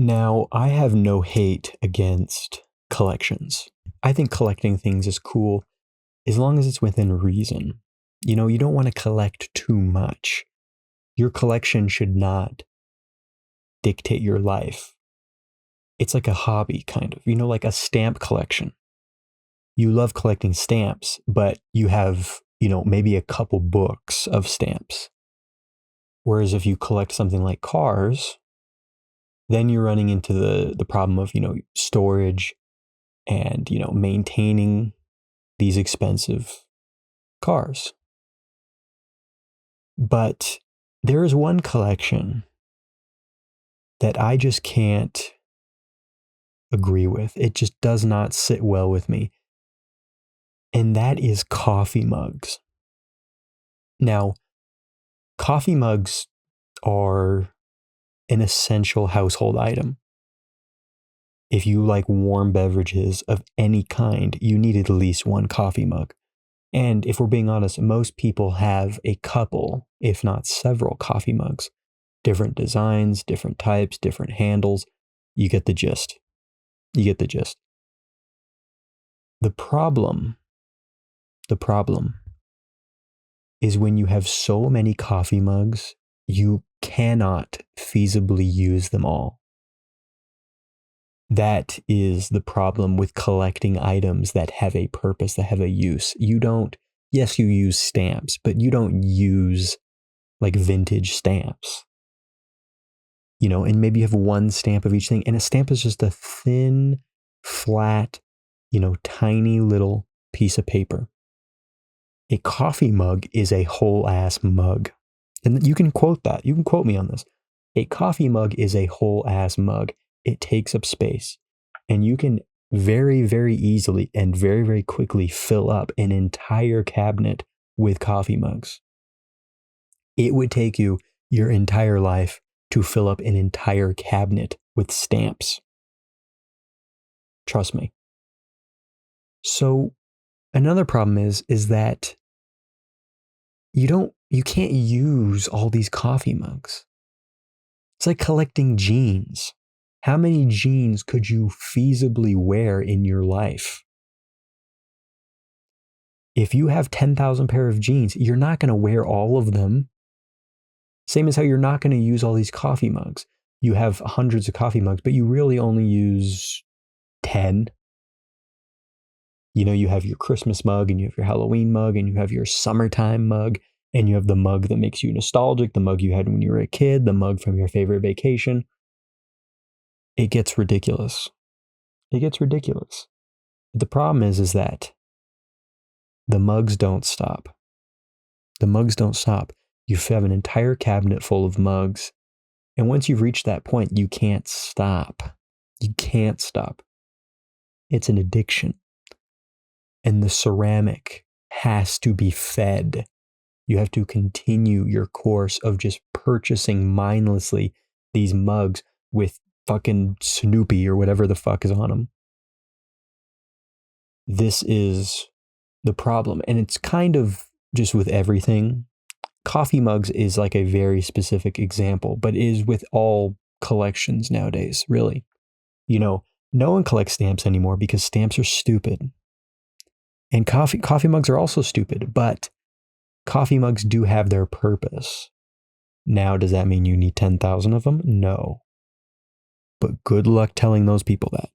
Now, I have no hate against collections. I think collecting things is cool as long as it's within reason. You don't want to collect too much. Your collection should not dictate your life. It's like a hobby, kind of, like a stamp collection. You love collecting stamps, but you have, maybe a couple books of stamps. Whereas if you collect something like cars, then you're running into the problem of, storage and, maintaining these expensive cars. But there is one collection that I just can't agree with. It just does not sit well with me. And that is coffee mugs. Now, coffee mugs are an essential household item. If you like warm beverages of any kind, you need at least one coffee mug. And if we're being honest, most people have a couple, if not several, coffee mugs. Different designs, different types, different handles. You get the gist. You get the gist. The problem is when you have so many coffee mugs, you cannot feasibly use them all. That is the problem with collecting items that have a purpose, that have a use. Yes, you use stamps, but you don't use like vintage stamps. And maybe you have one stamp of each thing, and a stamp is just a thin, flat, tiny little piece of paper. A coffee mug is a whole ass mug. And you can quote that. You can quote me on this. A coffee mug is a whole ass mug. It takes up space. And you can very, very easily and very, very quickly fill up an entire cabinet with coffee mugs. It would take you your entire life to fill up an entire cabinet with stamps. Trust me. So another problem is that you can't use all these coffee mugs. It's like collecting jeans. How many jeans could you feasibly wear in your life? If you have 10,000 pair of jeans, you're not going to wear all of them. Same as how you're not going to use all these coffee mugs. You have hundreds of coffee mugs, but you really only use 10. You have your Christmas mug, and you have your Halloween mug, and you have your summertime mug, and you have the mug that makes you nostalgic, the mug you had when you were a kid, the mug from your favorite vacation. It gets ridiculous. It gets ridiculous. The problem is that the mugs don't stop. The mugs don't stop. You have an entire cabinet full of mugs. And once you've reached that point, you can't stop. You can't stop. It's an addiction. And the ceramic has to be fed. You have to continue your course of just purchasing mindlessly these mugs with fucking Snoopy or whatever the fuck is on them. This is the problem. And it's kind of just with everything. Coffee mugs is like a very specific example, but it is with all collections nowadays, really. No one collects stamps anymore because stamps are stupid. And coffee mugs are also stupid, but coffee mugs do have their purpose. Now, does that mean you need 10,000 of them? No. But good luck telling those people that.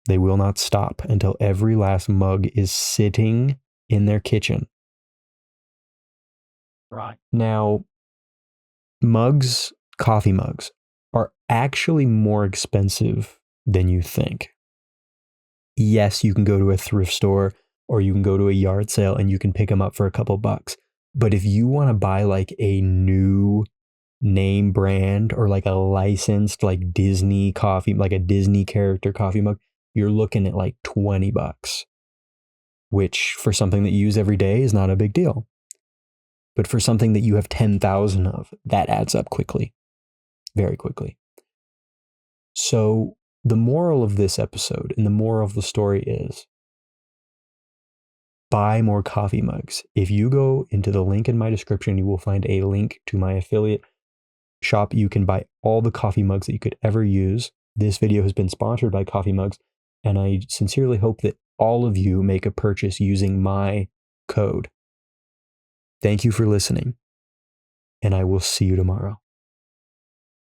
They will not stop until every last mug is sitting in their kitchen. Right. Now, coffee mugs, are actually more expensive than you think. Yes, you can go to a thrift store or you can go to a yard sale and you can pick them up for a couple bucks. But if you want to buy like a new name brand or like a licensed like Disney coffee, like a Disney character coffee mug, you're looking at like $20, which for something that you use every day is not a big deal. But for something that you have 10,000 of, that adds up quickly, very quickly. So the moral of this episode and the moral of the story is buy more coffee mugs. If you go into the link in my description, you will find a link to my affiliate shop, you can buy all the coffee mugs that you could ever use. This video has been sponsored by Coffee Mugs, and I sincerely hope that all of you make a purchase using my code. Thank you for listening, and I will see you tomorrow.